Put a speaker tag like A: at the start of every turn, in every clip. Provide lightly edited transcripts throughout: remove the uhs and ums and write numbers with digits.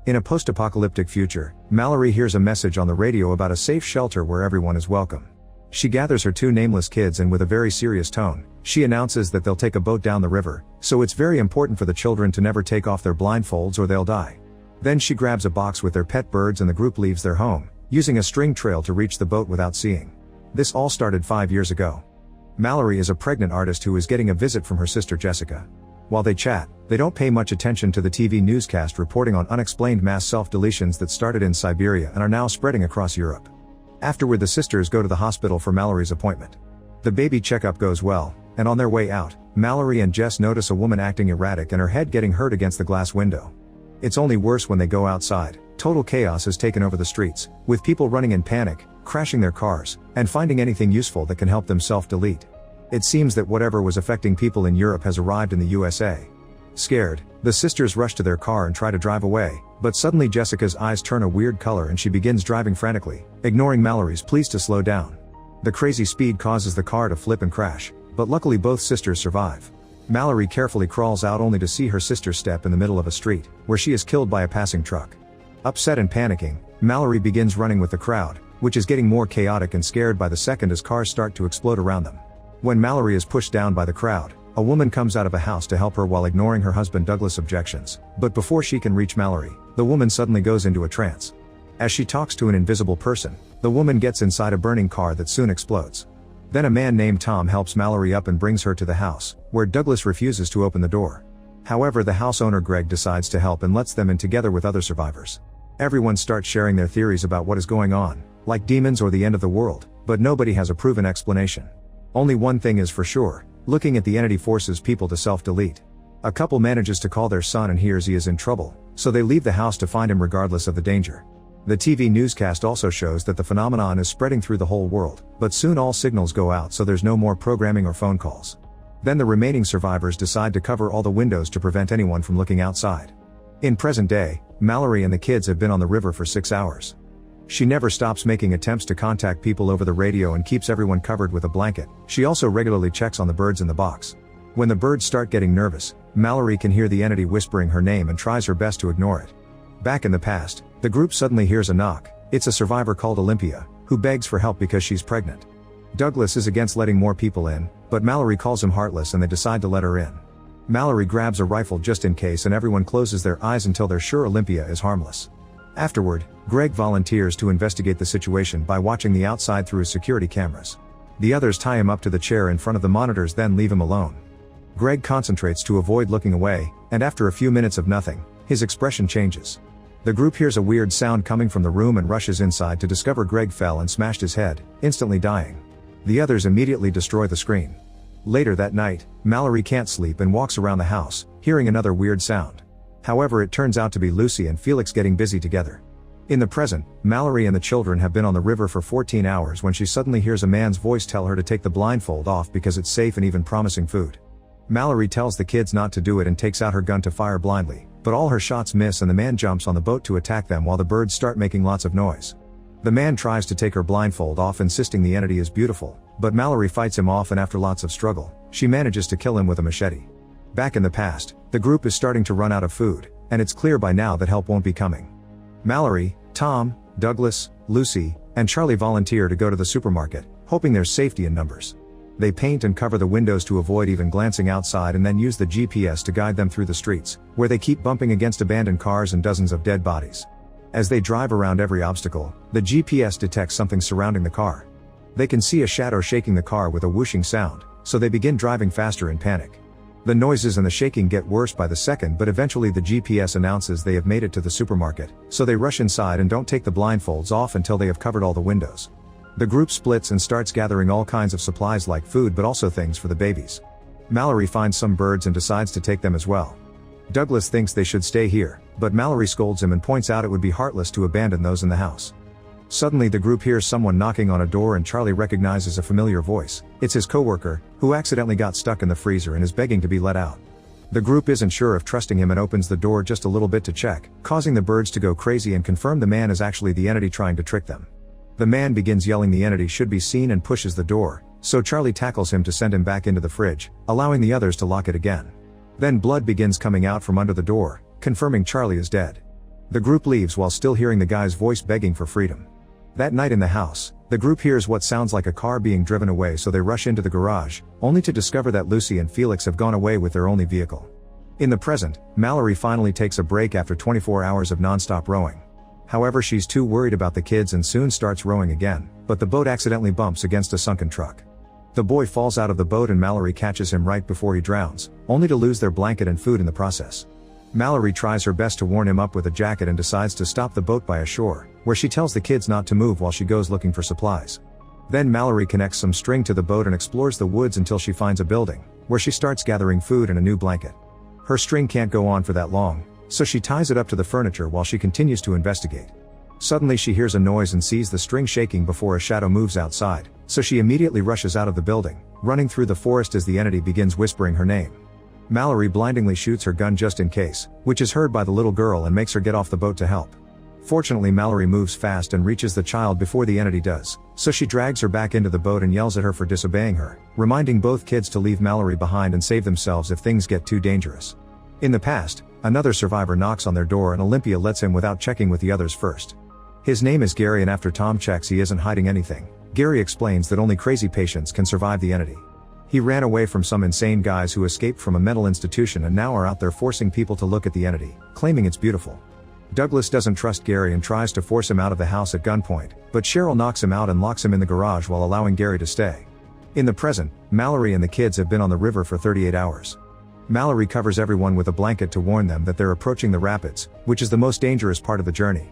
A: In a post-apocalyptic future, Mallory hears a message on the radio about a safe shelter where everyone is welcome. She gathers her two nameless kids and with a very serious tone, she announces that they'll take a boat down the river, so it's very important for the children to never take off their blindfolds or they'll die. Then she grabs a box with their pet birds and the group leaves their home, using a string trail to reach the boat without seeing. This all started 5 years ago. Mallory is a pregnant artist who is getting a visit from her sister Jessica. While they chat, they don't pay much attention to the TV newscast reporting on unexplained mass self-deletions that started in Siberia and are now spreading across Europe. Afterward, the sisters go to the hospital for Mallory's appointment. The baby checkup goes well, and on their way out, Mallory and Jess notice a woman acting erratic and her head getting hurt against the glass window. It's only worse when they go outside. Total chaos has taken over the streets, with people running in panic, crashing their cars, and finding anything useful that can help them self-delete. It seems that whatever was affecting people in Europe has arrived in the USA. Scared, the sisters rush to their car and try to drive away, but suddenly Jessica's eyes turn a weird color and she begins driving frantically, ignoring Mallory's pleas to slow down. The crazy speed causes the car to flip and crash, but luckily both sisters survive. Mallory carefully crawls out only to see her sister step in the middle of a street, where she is killed by a passing truck. Upset and panicking, Mallory begins running with the crowd, which is getting more chaotic and scared by the second as cars start to explode around them. When Mallory is pushed down by the crowd, a woman comes out of a house to help her while ignoring her husband Douglas' objections, but before she can reach Mallory, the woman suddenly goes into a trance. As she talks to an invisible person, the woman gets inside a burning car that soon explodes. Then a man named Tom helps Mallory up and brings her to the house, where Douglas refuses to open the door. However, the house owner Greg decides to help and lets them in together with other survivors. Everyone starts sharing their theories about what is going on, like demons or the end of the world, but nobody has a proven explanation. Only one thing is for sure, looking at the entity forces people to self-delete. A couple manages to call their son and hears he is in trouble, so they leave the house to find him regardless of the danger. The TV newscast also shows that the phenomenon is spreading through the whole world, but soon all signals go out so there's no more programming or phone calls. Then the remaining survivors decide to cover all the windows to prevent anyone from looking outside. In present day, Mallory and the kids have been on the river for 6 hours. She never stops making attempts to contact people over the radio and keeps everyone covered with a blanket. She also regularly checks on the birds in the box. When the birds start getting nervous, Mallory can hear the entity whispering her name and tries her best to ignore it. Back in the past, the group suddenly hears a knock. It's a survivor called Olympia, who begs for help because she's pregnant. Douglas is against letting more people in, but Mallory calls him heartless and they decide to let her in. Mallory grabs a rifle just in case and everyone closes their eyes until they're sure Olympia is harmless. Afterward, Greg volunteers to investigate the situation by watching the outside through his security cameras. The others tie him up to the chair in front of the monitors then leave him alone. Greg concentrates to avoid looking away, and after a few minutes of nothing, his expression changes. The group hears a weird sound coming from the room and rushes inside to discover Greg fell and smashed his head, instantly dying. The others immediately destroy the screen. Later that night, Mallory can't sleep and walks around the house, hearing another weird sound. However, it turns out to be Lucy and Felix getting busy together. In the present, Mallory and the children have been on the river for 14 hours when she suddenly hears a man's voice tell her to take the blindfold off because it's safe and even promising food. Mallory tells the kids not to do it and takes out her gun to fire blindly, but all her shots miss and the man jumps on the boat to attack them while the birds start making lots of noise. The man tries to take her blindfold off, insisting the entity is beautiful, but Mallory fights him off and after lots of struggle, she manages to kill him with a machete. Back in the past, the group is starting to run out of food, and it's clear by now that help won't be coming. Mallory, Tom, Douglas, Lucy, and Charlie volunteer to go to the supermarket, hoping there's safety in numbers. They paint and cover the windows to avoid even glancing outside and then use the GPS to guide them through the streets, where they keep bumping against abandoned cars and dozens of dead bodies. As they drive around every obstacle, the GPS detects something surrounding the car. They can see a shadow shaking the car with a whooshing sound, so they begin driving faster in panic. The noises and the shaking get worse by the second, but eventually the GPS announces they have made it to the supermarket, so they rush inside and don't take the blindfolds off until they have covered all the windows. The group splits and starts gathering all kinds of supplies like food but also things for the babies. Mallory finds some birds and decides to take them as well. Douglas thinks they should stay here, but Mallory scolds him and points out it would be heartless to abandon those in the house. Suddenly the group hears someone knocking on a door and Charlie recognizes a familiar voice. It's his coworker, who accidentally got stuck in the freezer and is begging to be let out. The group isn't sure if trusting him and opens the door just a little bit to check, causing the birds to go crazy and confirm the man is actually the entity trying to trick them. The man begins yelling the entity should be seen and pushes the door, so Charlie tackles him to send him back into the fridge, allowing the others to lock it again. Then blood begins coming out from under the door, confirming Charlie is dead. The group leaves while still hearing the guy's voice begging for freedom. That night in the house, the group hears what sounds like a car being driven away, so they rush into the garage, only to discover that Lucy and Felix have gone away with their only vehicle. In the present, Mallory finally takes a break after 24 hours of non-stop rowing. However, she's too worried about the kids and soon starts rowing again, but the boat accidentally bumps against a sunken truck. The boy falls out of the boat and Mallory catches him right before he drowns, only to lose their blanket and food in the process. Mallory tries her best to warm him up with a jacket and decides to stop the boat by a shore, where she tells the kids not to move while she goes looking for supplies. Then Mallory connects some string to the boat and explores the woods until she finds a building, where she starts gathering food and a new blanket. Her string can't go on for that long, so she ties it up to the furniture while she continues to investigate. Suddenly she hears a noise and sees the string shaking before a shadow moves outside, so she immediately rushes out of the building, running through the forest as the entity begins whispering her name. Mallory blindingly shoots her gun just in case, which is heard by the little girl and makes her get off the boat to help. Fortunately, Mallory moves fast and reaches the child before the entity does, so she drags her back into the boat and yells at her for disobeying her, reminding both kids to leave Mallory behind and save themselves if things get too dangerous. In the past, another survivor knocks on their door and Olympia lets in without checking with the others first. His name is Gary, and after Tom checks he isn't hiding anything. Gary explains that only crazy patients can survive the entity. He ran away from some insane guys who escaped from a mental institution and now are out there forcing people to look at the entity, claiming it's beautiful. Douglas doesn't trust Gary and tries to force him out of the house at gunpoint, but Cheryl knocks him out and locks him in the garage while allowing Gary to stay. In the present, Mallory and the kids have been on the river for 38 hours. Mallory covers everyone with a blanket to warn them that they're approaching the rapids, which is the most dangerous part of the journey.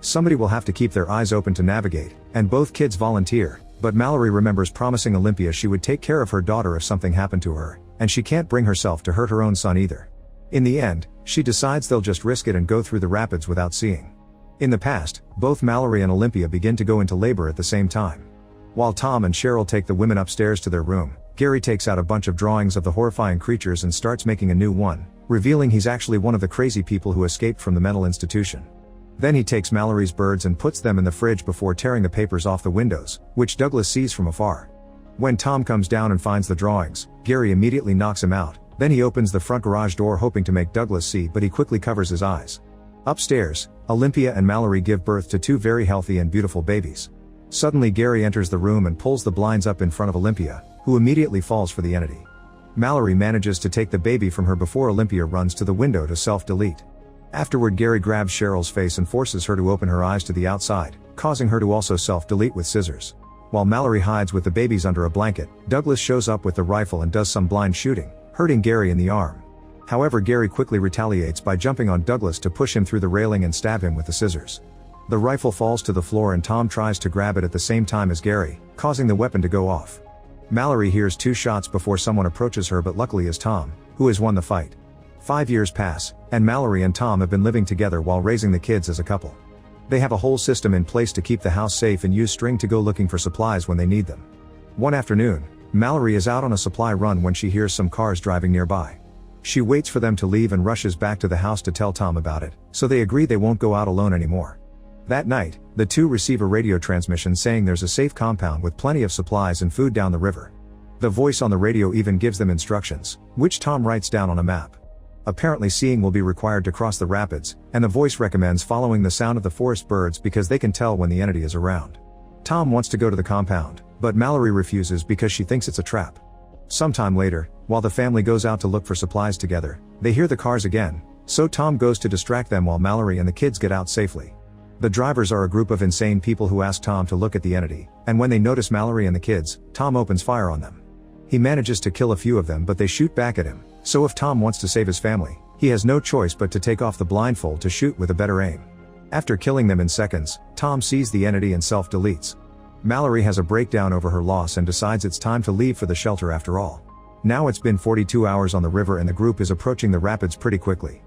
A: Somebody will have to keep their eyes open to navigate, and both kids volunteer, but Mallory remembers promising Olympia she would take care of her daughter if something happened to her, and she can't bring herself to hurt her own son either. In the end, she decides they'll just risk it and go through the rapids without seeing. In the past, both Mallory and Olympia begin to go into labor at the same time. While Tom and Cheryl take the women upstairs to their room, Gary takes out a bunch of drawings of the horrifying creatures and starts making a new one, revealing he's actually one of the crazy people who escaped from the mental institution. Then he takes Mallory's birds and puts them in the fridge before tearing the papers off the windows, which Douglas sees from afar. When Tom comes down and finds the drawings, Gary immediately knocks him out. Then he opens the front garage door hoping to make Douglas see, but he quickly covers his eyes. Upstairs, Olympia and Mallory give birth to two very healthy and beautiful babies. Suddenly Gary enters the room and pulls the blinds up in front of Olympia, who immediately falls for the entity. Mallory manages to take the baby from her before Olympia runs to the window to self-delete. Afterward, Gary grabs Cheryl's face and forces her to open her eyes to the outside, causing her to also self-delete with scissors. While Mallory hides with the babies under a blanket, Douglas shows up with the rifle and does some blind shooting, hurting Gary in the arm. However, Gary quickly retaliates by jumping on Douglas to push him through the railing and stab him with the scissors. The rifle falls to the floor and Tom tries to grab it at the same time as Gary, causing the weapon to go off. Mallory hears 2 shots before someone approaches her, but luckily is Tom, who has won the fight. 5 years pass, and Mallory and Tom have been living together while raising the kids as a couple. They have a whole system in place to keep the house safe and use string to go looking for supplies when they need them. One afternoon, Mallory is out on a supply run when she hears some cars driving nearby. She waits for them to leave and rushes back to the house to tell Tom about it, so they agree they won't go out alone anymore. That night, the two receive a radio transmission saying there's a safe compound with plenty of supplies and food down the river. The voice on the radio even gives them instructions, which Tom writes down on a map. Apparently seeing will be required to cross the rapids, and the voice recommends following the sound of the forest birds because they can tell when the entity is around. Tom wants to go to the compound, but Mallory refuses because she thinks it's a trap. Sometime later, while the family goes out to look for supplies together, they hear the cars again, so Tom goes to distract them while Mallory and the kids get out safely. The drivers are a group of insane people who ask Tom to look at the entity, and when they notice Mallory and the kids, Tom opens fire on them. He manages to kill a few of them, but they shoot back at him, so if Tom wants to save his family, he has no choice but to take off the blindfold to shoot with a better aim. After killing them in seconds, Tom sees the entity and self-deletes. Mallory has a breakdown over her loss and decides it's time to leave for the shelter after all. Now it's been 42 hours on the river and the group is approaching the rapids pretty quickly.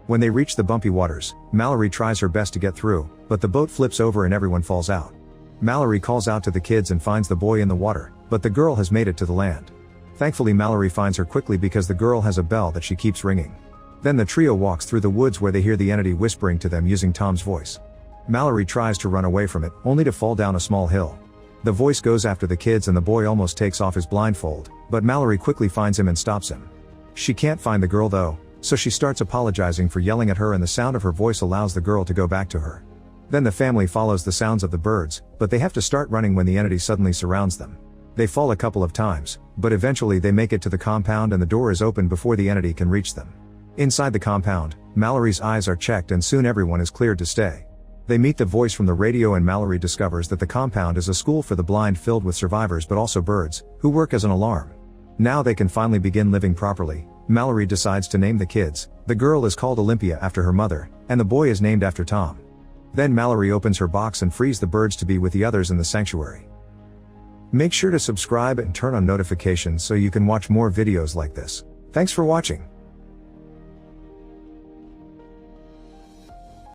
A: When they reach the bumpy waters, Mallory tries her best to get through, but the boat flips over and everyone falls out. Mallory calls out to the kids and finds the boy in the water, but the girl has made it to the land. Thankfully, Mallory finds her quickly because the girl has a bell that she keeps ringing. Then the trio walks through the woods where they hear the entity whispering to them using Tom's voice. Mallory tries to run away from it, only to fall down a small hill. The voice goes after the kids and the boy almost takes off his blindfold, but Mallory quickly finds him and stops him. She can't find the girl though, So she starts apologizing for yelling at her, and the sound of her voice allows the girl to go back to her. Then the family follows the sounds of the birds, but they have to start running when the entity suddenly surrounds them. They fall a couple of times, but eventually they make it to the compound and the door is opened before the entity can reach them. Inside the compound, Mallory's eyes are checked and soon everyone is cleared to stay. They meet the voice from the radio and Mallory discovers that the compound is a school for the blind filled with survivors but also birds, who work as an alarm. Now they can finally begin living properly. Mallory decides to name the kids. The girl is called Olympia after her mother, and the boy is named after Tom. Then Mallory opens her box and frees the birds to be with the others in the sanctuary. Make sure to subscribe and turn on notifications so you can watch more videos like this. Thanks for watching.